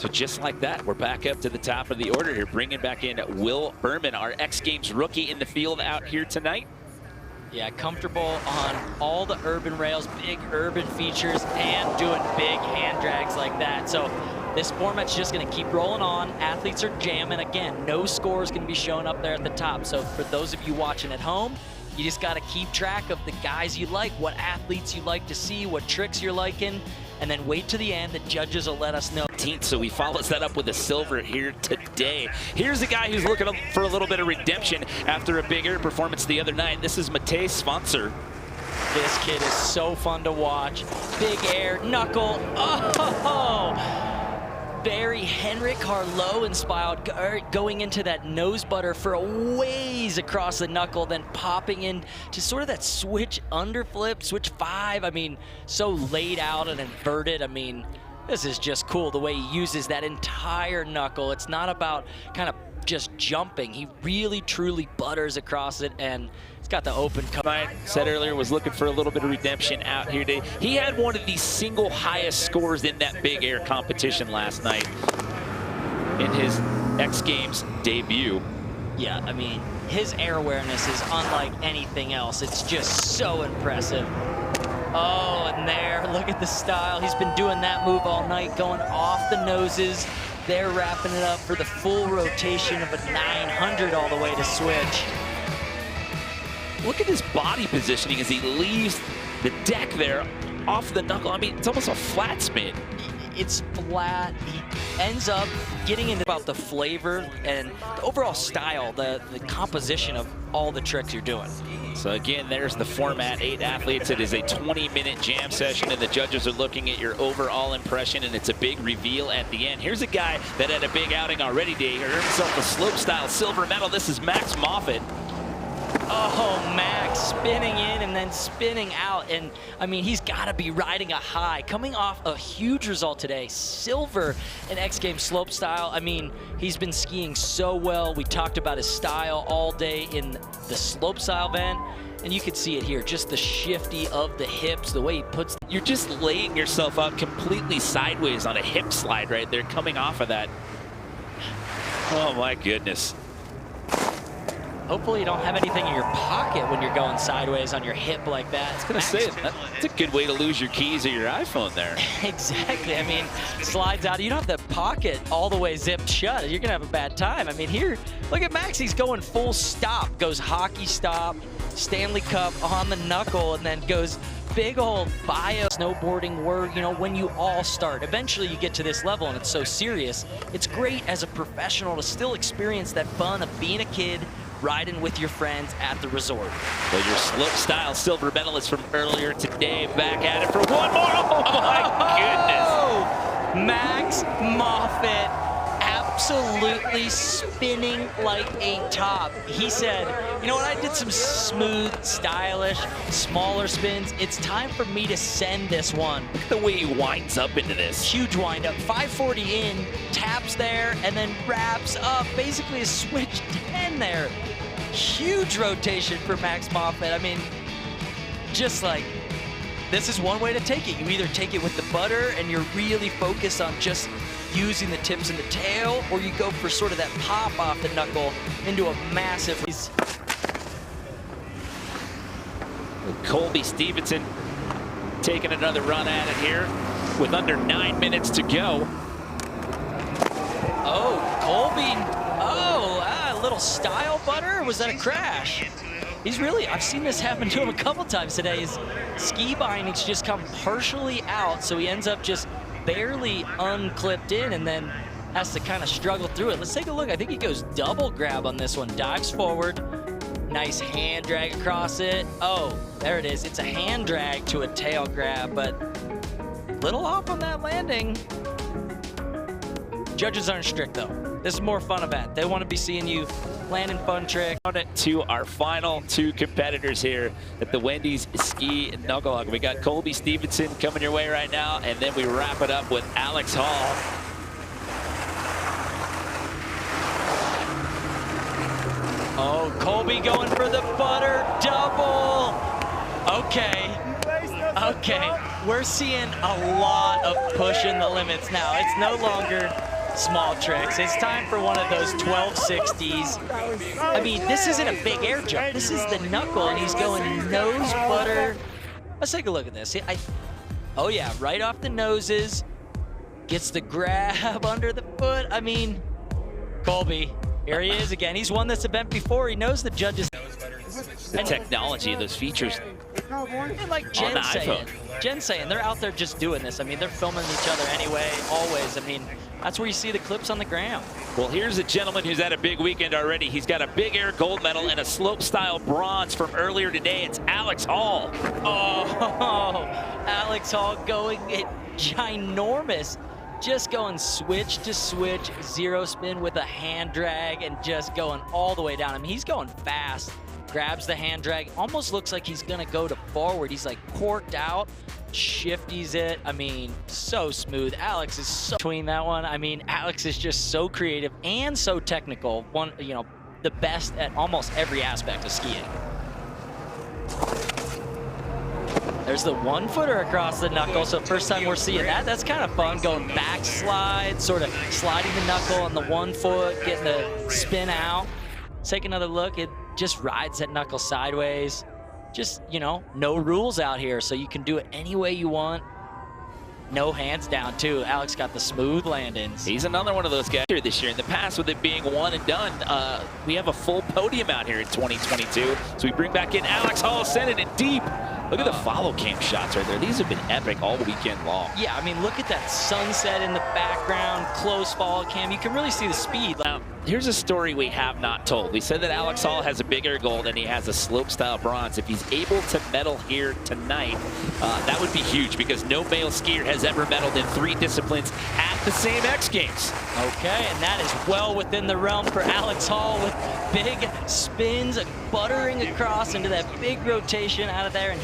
So just like that, we're back up to the top of the order here, bringing back in Will Berman, our X Games rookie in the field out here tonight. Yeah, comfortable on all the urban rails, big urban features, and doing big hand drags like that. So this format's just going to keep rolling on. Athletes are jamming. Again, no score is going to be showing up there at the top. So for those of you watching at home, you just got to keep track of the guys you like, what athletes you like to see, what tricks you're liking, and then wait to the end. The judges will let us know. So he follows that up with a silver here today. Here's a guy who's looking for a little bit of redemption after a big air performance the other night. This is Matej Svancer. This kid is so fun to watch. Big air, knuckle, oh! Barry Henrik Harlow inspired, going into that nose butter for a ways across the knuckle, then popping in to sort of that switch underflip, switch 5. I mean, so laid out and inverted. I mean, this is just cool the way he uses that entire knuckle. It's not about kind of just jumping. He really, truly butters across it, and it's got the open cover. I said earlier, was looking for a little bit of redemption out here today. He had one of the single highest scores in that big air competition last night in his X Games debut. Yeah, I mean, his air awareness is unlike anything else. It's just so impressive. Oh, and there, look at the style. He's been doing that move all night, going off the noses. They're wrapping it up for the full rotation of a 900 all the way to switch. Look at his body positioning as he leaves the deck there off the knuckle. I mean, it's almost a flat spin. It's flat. He ends up getting into about the flavor and the overall style, the composition of all the tricks you're doing. So again, there's the format, 8 athletes. It is a 20-minute jam session, and the judges are looking at your overall impression, and it's a big reveal at the end. Here's a guy that had a big outing already today. He earned himself a slope-style silver medal. This is Max Moffett. Oh, Max spinning in and then spinning out. And I mean, he's got to be riding a high. Coming off a huge result today, silver in X Games slope style. I mean, he's been skiing so well. We talked about his style all day in the slope style event. And you could see it here, just the shifty of the hips, the way he puts. You're just laying yourself out completely sideways on a hip slide right there, coming off of that. Oh my goodness. Hopefully you don't have anything in your pocket when you're going sideways on your hip like that. I was gonna say, that's a good way to lose your keys or your iPhone there. Exactly. I mean, slides out. You don't have the pocket all the way zipped shut. You're gonna have a bad time. I mean, here, look at Max. He's going full stop. Goes hockey stop, Stanley Cup on the knuckle, and then goes big old bio. Snowboarding word, you know, when you all start. Eventually you get to this level and it's so serious. It's great as a professional to still experience that fun of being a kid, riding with your friends at the resort. Well, your slope style silver medalist from earlier today back at it for one more. Oh my goodness. Max Moffett absolutely spinning like a top. He said, you know what, I did some smooth, stylish, smaller spins. It's time for me to send this one. Look at the way he winds up into this. Huge wind up, 540 in, taps there, and then wraps up. Basically a switch 10 there. Huge rotation for Max Moffett. I mean, just like, this is one way to take it. You either take it with the butter and you're really focused on just using the tips and the tail, or you go for sort of that pop off the knuckle into a massive. Colby Stevenson taking another run at it here with under 9 minutes to go. Oh, Colby, a little style butter, or was that a crash? He's really, I've seen this happen to him a couple times today. His ski bindings just come partially out, so he ends up just barely unclipped in and then has to kind of struggle through it. Let's take a look. I think he goes double grab on this one. Dives forward. Nice hand drag across it. Oh, there it is. It's a hand drag to a tail grab, but little off on that landing. Judges aren't strict though. This is a more fun event. They want to be seeing you landing fun tricks. To our final 2 competitors here at the Wendy's Ski Knuckle Huck. We got Colby Stevenson coming your way right now, and then we wrap it up with Alex Hall. Oh, Colby going for the butter double. Okay. we're seeing a lot of pushing the limits now. It's no longer small tricks. It's time for one of those 1260s. I mean, this isn't a big air jump. This is the knuckle, and he's going nose butter. Let's take a look at this. Oh yeah, right off the noses. Gets the grab under the foot. I mean, Colby, here he is again. He's won this event before. He knows the judges. The technology, those features. And like Jen's saying, they're out there just doing this. I mean, they're filming each other anyway, always. I mean, that's where you see the clips on the ground. Well, here's a gentleman who's had a big weekend already. He's got a big air gold medal and a slope-style bronze from earlier today. It's Alex Hall. Oh, Alex Hall going ginormous. Just going switch to switch, zero spin with a hand drag and just going all the way down. I mean, he's going fast. Grabs the hand drag, almost looks like he's gonna go to forward. He's like corked out, shifties it. I mean, so smooth. Alex is so between that one. I mean, Alex is just so creative and so technical. One, you know, the best at almost every aspect of skiing. There's the one-footer across the knuckle, so first time we're seeing that. That's kind of fun, going backslide, sort of sliding the knuckle on the 1 foot, getting the spin out. Take another look. It just rides that knuckle sideways. Just, you know, no rules out here, so you can do it any way you want. No hands down, too. Alex got the smooth landings. He's another one of those guys here this year. In the past, with it being one and done, we have a full podium out here in 2022. So we bring back in Alex Hall, sending it deep. Look at the follow cam shots right there. These have been epic all weekend long. Yeah, I mean, look at that sunset in the background, close follow cam. You can really see the speed. Now, here's a story we have not told. We said that Alex Hall has a bigger gold and he has a slope-style bronze. If he's able to medal here tonight, that would be huge because no male skier has ever medaled in 3 disciplines at the same X Games. Okay, and that is well within the realm for Alex Hall with big spins, buttering across into that big rotation out of there. And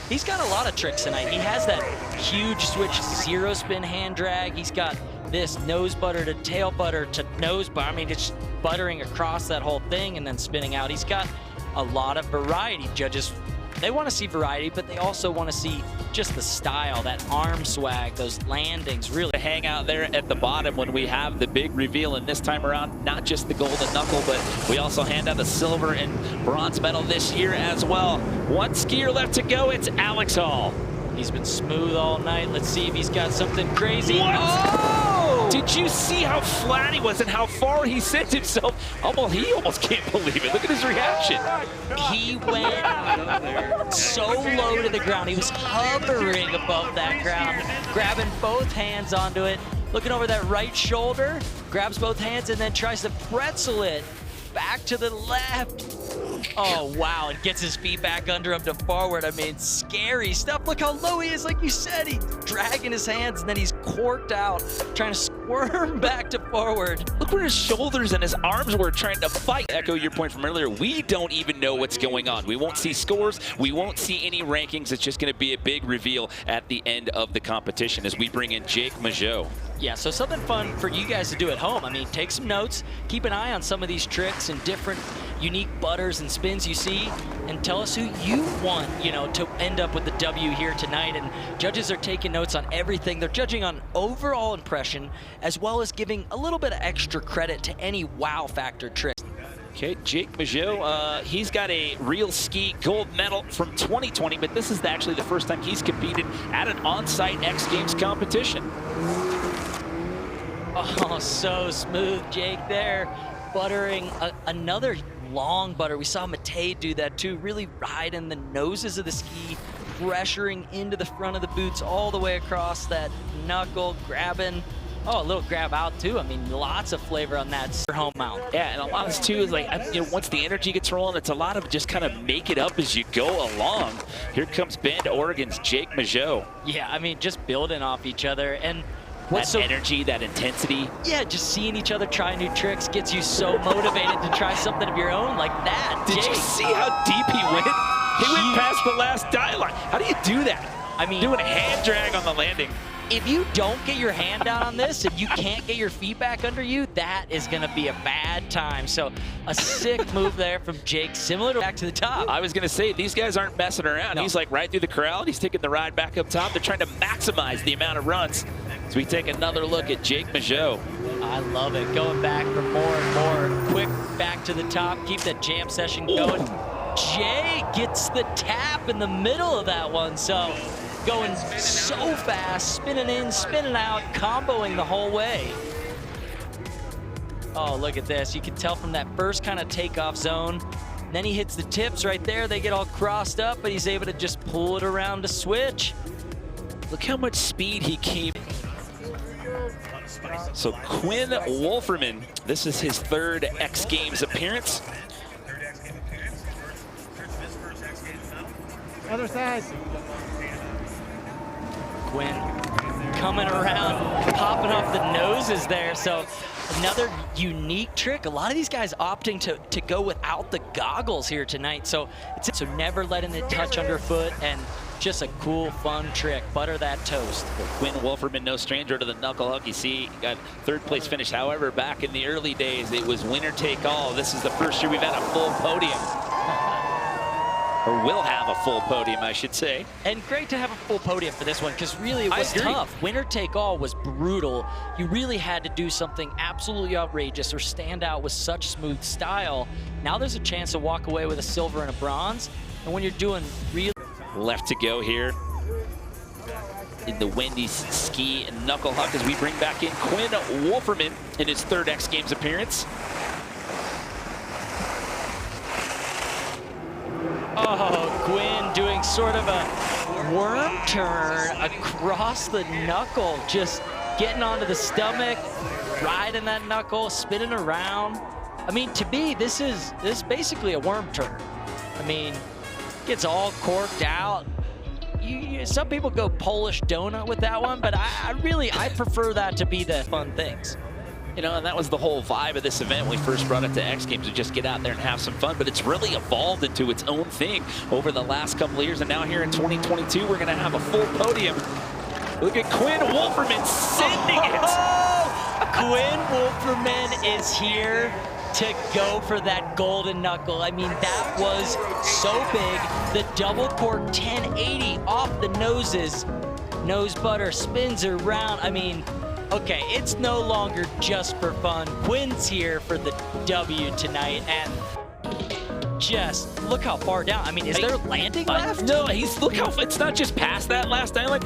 he's got a lot of tricks tonight. He has that huge switch zero spin hand drag. He's got this nose butter to tail butter to nose butter. I mean, it's buttering across that whole thing and then spinning out. He's got a lot of variety. Judges, they want to see variety, but they also want to see just the style, that arm swag, those landings, really. Hang out there at the bottom when we have the big reveal, and this time around, not just the golden knuckle, but we also hand out a silver and bronze medal this year as well. One skier left to go, it's Alex Hall. He's been smooth all night. Let's see if he's got something crazy. What? Oh! Did you see how flat he was and how far he sent himself? He almost can't believe it. Look at his reaction. He went so low to the ground. He was hovering above that ground, grabbing both hands onto it, looking over that right shoulder, grabs both hands and then tries to pretzel it back to the left. Oh, wow, and gets his feet back under him to forward. I mean, scary stuff. Look how low he is, like you said. He's dragging his hands, and then he's corked out, trying to squirm back to forward. Look where his shoulders and his arms were trying to fight. Echo your point from earlier. We don't even know what's going on. We won't see scores. We won't see any rankings. It's just going to be a big reveal at the end of the competition as we bring in Jake Majot. Yeah, so something fun for you guys to do at home. I mean, take some notes, keep an eye on some of these tricks and different unique butters and spins you see, and tell us who you want, you know, to end up with the W here tonight. And judges are taking notes on everything. They're judging on overall impression, as well as giving a little bit of extra credit to any wow factor trick. Okay, Jake Majot, he's got a real ski gold medal from 2020, but this is actually the first time he's competed at an on-site X Games competition. Oh, so smooth, Jake there. Buttering another long butter. We saw Matei do that too, really riding the noses of the ski, pressuring into the front of the boots all the way across that knuckle, grabbing. Oh, a little grab out too. I mean, lots of flavor on that home mount. Yeah, and a lot of this too is like, you know, once the energy gets rolling, it's a lot of just kind of make it up as you go along. Here comes Bend, Oregon's Jake Majot. Yeah, I mean, just building off each other. And that energy, that intensity. Yeah, just seeing each other try new tricks gets you so motivated to try something of your own like that. Did you see how deep he went? He went past the last die line. How do you do that? I mean, doing a hand drag on the landing. if you don't get your hand down on this and you can't get your feet back under you, that is going to be a bad time. So a sick move there from Jake, similar to back to the top. I was going to say, these guys aren't messing around. No. He's like right through the corral, and he's taking the ride back up top. They're trying to maximize the amount of runs. So we take another look at Jake Majot. I love it. Going back for more and more. Quick back to the top. Keep that jam session going. Jay gets the tap in the middle of that one. So going so fast, spinning in, spinning out, comboing the whole way. Oh, look at this. You can tell from that first kind of takeoff zone. Then he hits the tips right there. They get all crossed up, but he's able to just pull it around to switch. Look how much speed he keeps. So Quinn Wolferman, this is his third X Games appearance. Other side. Quinn coming around, popping off the noses there. So another unique trick. A lot of these guys opting to go without the goggles here tonight. So it's never letting it touch underfoot, and just a cool, fun trick. Butter that toast. Quinn Wolferman, no stranger to the Knuckle Huck. You see, he got third place finish. However, back in the early days, it was winner take all. This is the first year we've had a full podium. Or will have a full podium, I should say. And great to have a full podium for this one, because really it was tough. Winner take all was brutal. You really had to do something absolutely outrageous or stand out with such smooth style. Now there's a chance to walk away with a silver and a bronze. And when you're doing really left to go here in the Wendy ski and Knuckle Huck as we bring back in Quinn Wolferman in his third X Games appearance. Oh, Quinn doing sort of a worm turn across the knuckle, just getting onto the stomach, riding that knuckle, spinning around. I mean, to me, this is basically a worm turn. I mean, gets all corked out. Some people go Polish donut with that one, but I prefer that to be the fun things. You know, and that was the whole vibe of this event when we first brought it to X Games, to just get out there and have some fun. But it's really evolved into its own thing over the last couple of years. And now here in 2022, we're going to have a full podium. Look at Quinn Wolferman sending it. Quinn Wolferman is here to go for that golden knuckle. I mean, that was so big. The double cork 1080 off the noses. Nose butter spins around. I mean, okay, it's no longer just for fun. Quinn's here for the W tonight, and just look how far down. I mean, is there landing left? No, look how, it's not just past that last island.